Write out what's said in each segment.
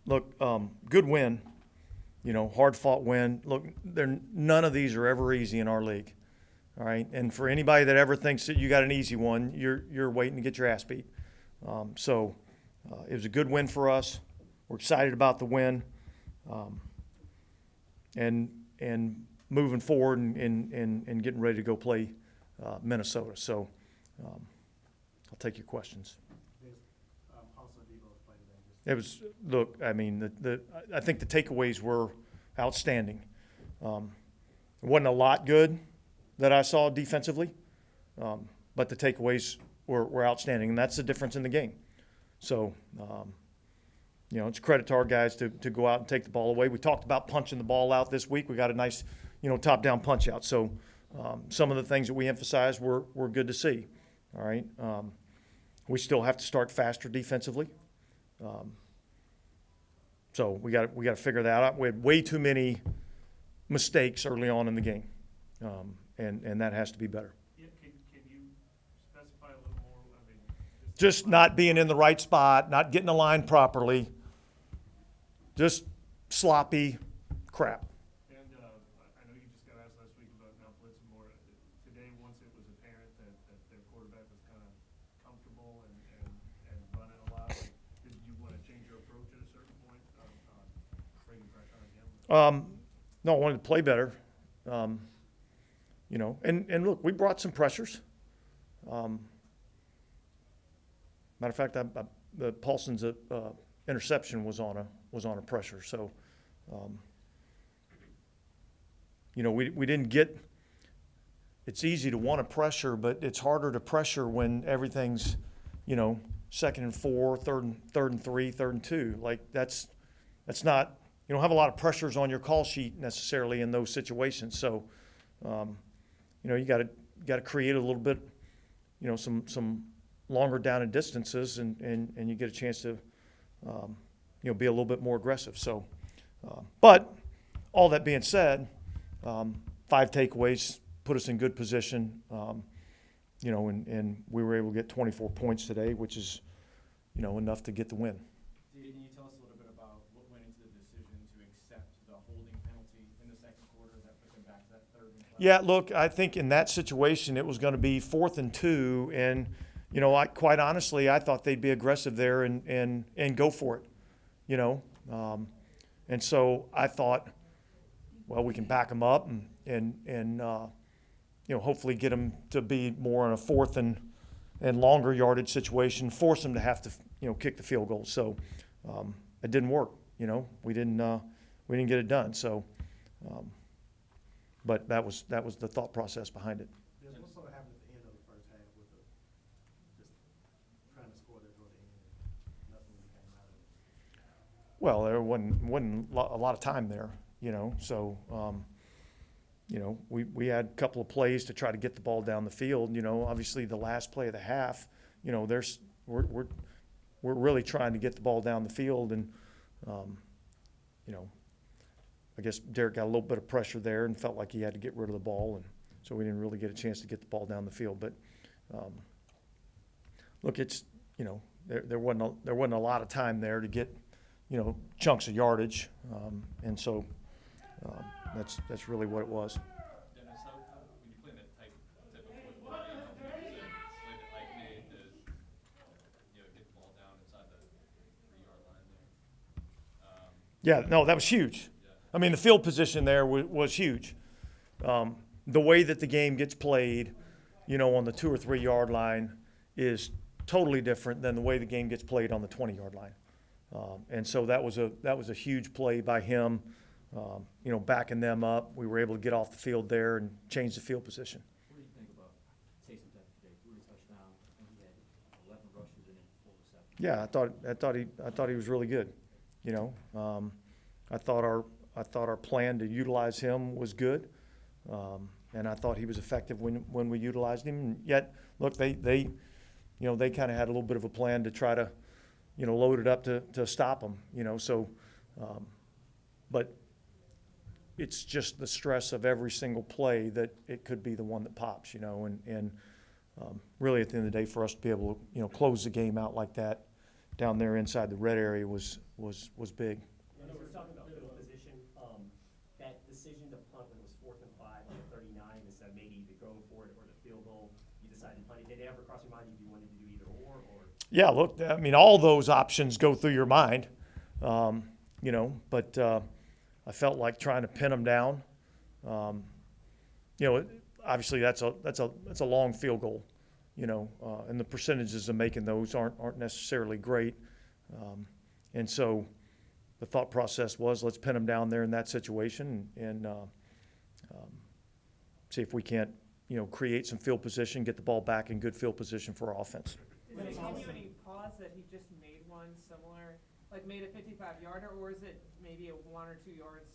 look, good win. Hard-fought win. Look, none of these are ever easy in our league. All right, and for anybody that ever thinks that you got an easy one, you're waiting to get your ass beat. So it was a good win for us. We're excited about the win, and moving forward and getting ready to go play Minnesota. So I'll take your questions. It was, look, I mean, I think the takeaways were outstanding. It wasn't a lot good that I saw defensively, but the takeaways were outstanding, and that's the difference in the game. So, it's a credit to our guys to go out and take the ball away. We talked about punching the ball out this week. We got a nice, top-down punch out. So some of the things that we emphasized were good to see. All right. We still have to start faster defensively. So we got to figure that out. We had way too many mistakes early on in the game, and that has to be better. Yeah, can you specify a little more? I mean, just not being in the right spot, not getting aligned properly, just sloppy crap. And I know you just got asked last week about not blitzing more. Today, once it was apparent that their quarterback was kind of comfortable and running a lot, did you want to change your approach at a certain point on bringing pressure on him? No, I wanted to play better. And look, we brought some pressures. Matter of fact, the Paulson's interception was on a pressure. So, we didn't get. It's easy to want to pressure, but it's harder to pressure when everything's, 2nd and 4, 3rd and 3, 3rd and 2. Like that's not. You don't have a lot of pressures on your call sheet necessarily in those situations. So, you got to create a little bit, some longer down and distances, and you get a chance to, be a little bit more aggressive. So, but all that being said, 5 takeaways put us in good position, and we were able to get 24 points today, which is, enough to get the win. Can you tell us a little bit about what went into the decision to accept the holding penalty in the second quarter that put them back to that 3rd and 12? Yeah, look, I think in that situation it was going to be 4th and 2, and quite honestly, I thought they'd be aggressive there and go for it, and so I thought, well, we can back them up and hopefully get them to be more in a 4th and longer yardage situation, force them to have to kick the field goal. So it didn't work. We didn't get it done. So, but that was the thought process behind it. What sort of happened at the end of the first half with just trying to score there toward the end and nothing really came out of it? Well, there wasn't a lot of time there, So, we had a couple of plays to try to get the ball down the field. Obviously the last play of the half, we're really trying to get the ball down the field, and I guess Derek got a little bit of pressure there and felt like he had to get rid of the ball, and so we didn't really get a chance to get the ball down the field. But look, it's there wasn't a lot of time there to get chunks of yardage, and so that's really what it was. Dennis, when you play that type of football game, play that like made to get the ball down inside the 3-yard line there. Yeah, no, that was huge. I mean, the field position there was huge. The way that the game gets played, on the 2 or 3 yard line is totally different than the way the game gets played on the 20-yard line. And so that was a huge play by him, backing them up. We were able to get off the field there and change the field position. What do you think about Taysom today? 3 touchdowns, and he had 11 rushes and 4 receptions. Yeah, I thought he was really good. I thought our plan to utilize him was good, and I thought he was effective when we utilized him. And yet, look, they kind of had a little bit of a plan to try to, load it up to stop him. So, but it's just the stress of every single play that it could be the one that pops. And really at the end of the day, for us to be able to close the game out like that, down there inside the red area was big. When we're talking about field position, that decision to punt when it was 4th and 5 on the 39, instead of maybe either going for it or the field goal, you decided to punt it. Did it ever cross your mind if you wanted to do either or? Yeah, look, I mean, all those options go through your mind, but I felt like trying to pin them down. Obviously that's a long field goal, and the percentages of making those aren't necessarily great. And so the thought process was, let's pin them down there in that situation and see if we can't, create some field position, get the ball back in good field position for our offense. Did it give you any pause that he just made one similar, like made a 55-yarder, or is it maybe a 1 or 2 yards?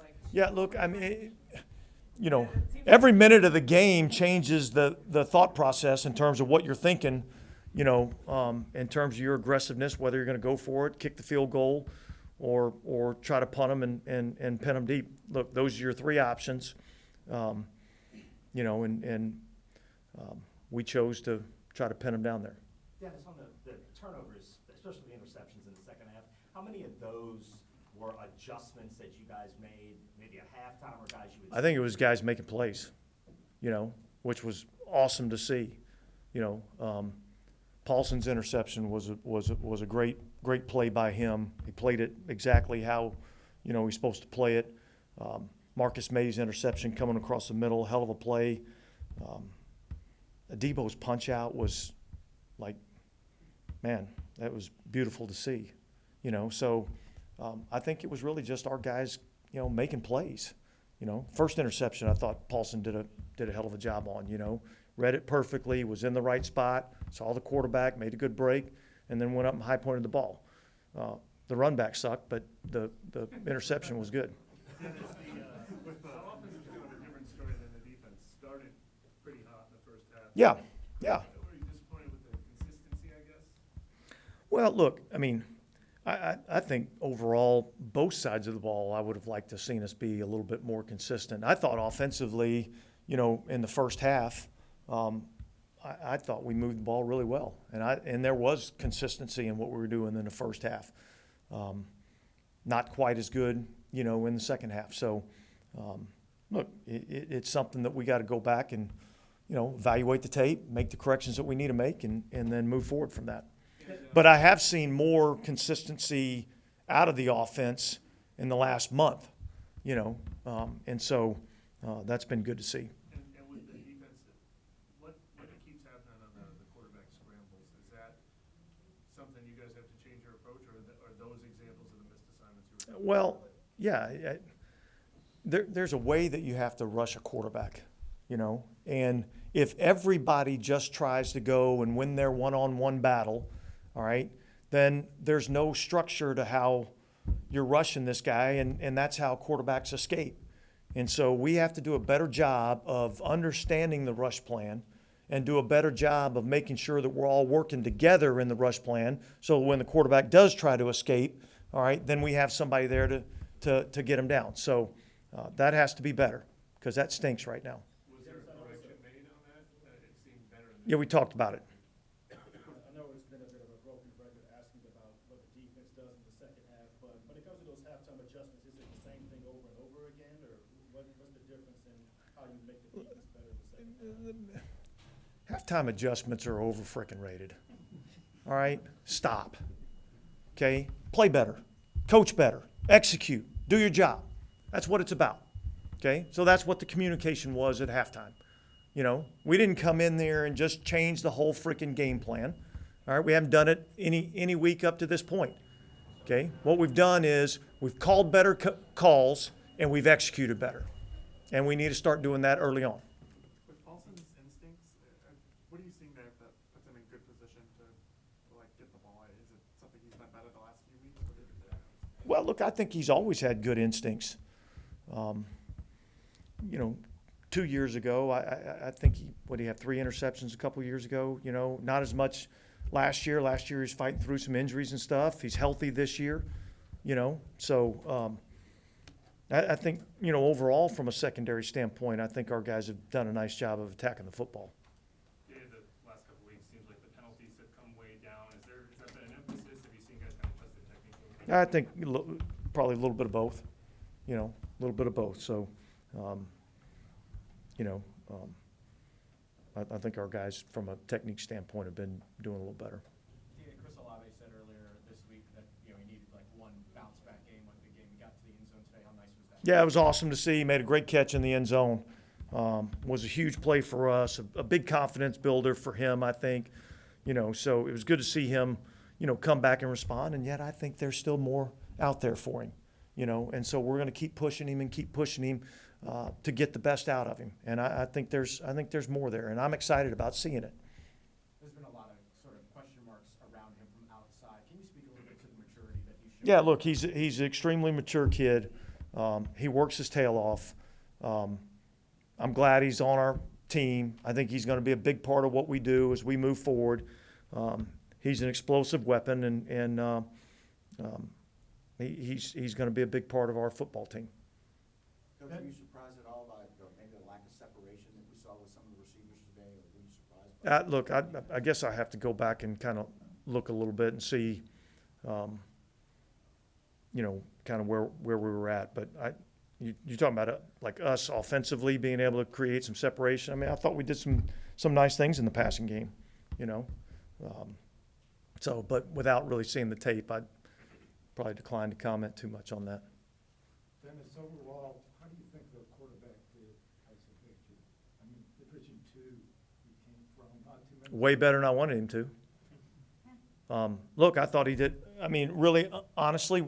Like Yeah, look, I mean, every minute of the game changes the thought process in terms of what you're thinking, in terms of your aggressiveness, whether you're going to go for it, kick the field goal, or try to punt them and pin them deep. Look, those are your three options, we chose to try to pin them down there. Dennis, on the turnovers, especially the interceptions in the second half, how many of those were adjustments that you guys made, maybe at halftime, or guys you would? I think it was guys making plays, which was awesome to see. Paulson's interception was a great play by him. He played it exactly how, he's supposed to play it. Marcus May's interception coming across the middle, hell of a play. Adebo's punch out was like, man, that was beautiful to see. So I think it was really just our guys, making plays. First interception, I thought Paulson did a hell of a job on. Read it perfectly, was in the right spot, saw the quarterback, made a good break, and then went up and high pointed the ball. The run back sucked, but the interception was good. The offense was kind of a different story than the defense. Started pretty hot in the first half. Yeah. Were you disappointed with the consistency, I guess? Well, look, I mean, I think overall, both sides of the ball, I would have liked to have seen us be a little bit more consistent. I thought offensively, in the first half, I thought we moved the ball really well, and there was consistency in what we were doing in the first half. Not quite as good, in the second half. So, look, it's something that we got to go back and, evaluate the tape, make the corrections that we need to make, and then move forward from that. But I have seen more consistency out of the offense in the last month, and so that's been good to see. And with the defense, what keeps happening on the quarterback scrambles? Is that something you guys have to change your approach, or are those examples of the missed assignments you were? Well, yeah, there's a way that you have to rush a quarterback, and if everybody just tries to go and win their one-on-one battle, all right, then there's no structure to how you're rushing this guy, and that's how quarterbacks escape. And so we have to do a better job of understanding the rush plan and do a better job of making sure that we're all working together in the rush plan, so when the quarterback does try to escape, all right, then we have somebody there to get him down. So that has to be better, because that stinks right now. Was there a correction made on that? It seemed better in the Yeah, we talked about it. I know it's been a bit of a broken record asking about what the defense does in the second half, but when it comes to those halftime adjustments, is it the same thing over and over again, or what's the difference in how you make the defense better in the second half? Halftime adjustments are over frickin' rated. All right? Stop. Okay? Play better. Coach better. Execute. Do your job. That's what it's about. Okay? So that's what the communication was at halftime. We didn't come in there and just change the whole frickin' game plan. All right? We haven't done it any week up to this point. Okay? What we've done is we've called better calls and we've executed better. And we need to start doing that early on. With Paulson's instincts, what are you seeing there that puts him in good position to get the ball? Is it something he's done better the last few weeks? Or did it, Well, look, I think he's always had good instincts. 2 years ago, I think he had 3 interceptions a couple years ago. Not as much last year. Last year he's fighting through some injuries and stuff. He's healthy this year. So I think overall from a secondary standpoint, I think our guys have done a nice job of attacking the football. the last couple of weeks? Seems like the penalties have come way down. Has that been an emphasis I think probably a little bit of both, a little bit of both. So, I think our guys, from a technique standpoint, have been doing a little better. Chris Olave said earlier this week that, he needed like one bounce back game, one big game. He got to the end zone today. How nice was that? Yeah, it was awesome to see. He made a great catch in the end zone. Was a huge play for us, a big confidence builder for him, I think. So it was good to see him, come back and respond. And yet I think there's still more out there for him, And so we're going to keep pushing him to get the best out of him. And I think there's more there, and I'm excited about seeing it. There's been a lot of sort of question marks around him from outside. Can you speak a little bit to the maturity that he showed? Yeah, look, he's an extremely mature kid. He works his tail off. I'm glad he's on our team. I think he's going to be a big part of what we do as we move forward. He's an explosive weapon, and he's going to be a big part of our football team. Coach, were you surprised at all by maybe the lack of separation that we saw with some of the receivers today, or were you surprised by Look, I guess I have to go back and kind of look a little bit and see, kind of where we were at. But you're talking about like us offensively being able to create some separation. I mean, I thought we did some nice things in the passing game, but without really seeing the tape, I'd probably decline to comment too much on that. Dennis, overall, how do you think the quarterback did as a victor? I mean, Division II, he came from not too many. Way better than I wanted him to. Look, I thought he did. I mean, really, honestly,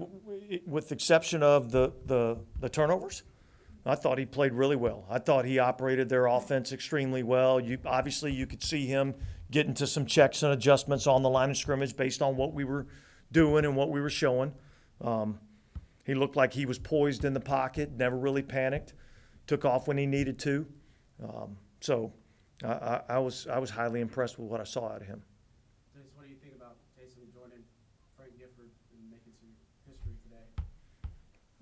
with the exception of the turnovers, I thought he played really well. I thought he operated their offense extremely well. You could see him getting to some checks and adjustments on the line of scrimmage based on what we were doing and what we were showing. He looked like he was poised in the pocket, never really panicked, took off when he needed to. So I was highly impressed with what I saw out of him. Dennis, what do you think about Taysom joining Frank Gifford and making some history today?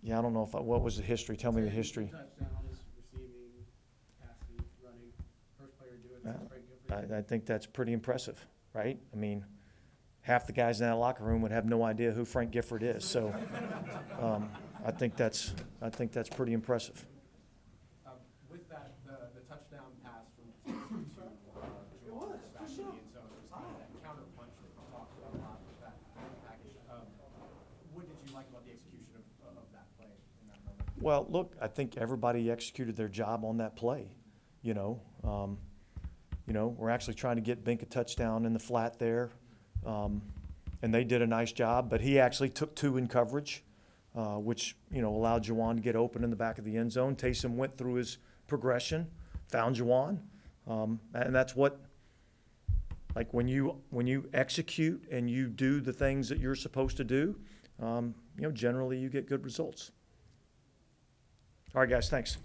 Yeah, I don't know what was the history. Tell me the history. Touchdowns, receiving, passing, running. First player to do it since Frank Gifford. I think that's pretty impressive, right? I mean, half the guys in that locker room would have no idea who Frank Gifford is. So I think that's pretty impressive. With that, the touchdown pass from Jawan back in the end zone, it was kind of that counter punch that we talked about a lot with that package. What did you like about the execution of that play in that moment? Well, look, I think everybody executed their job on that play. We're actually trying to get Bink a touchdown in the flat there. And they did a nice job, but he actually took two in coverage, which, allowed Jawan to get open in the back of the end zone. Taysom went through his progression, found Jawan. And that's what, like when you execute and you do the things that you're supposed to do, generally you get good results. All right, guys, thanks.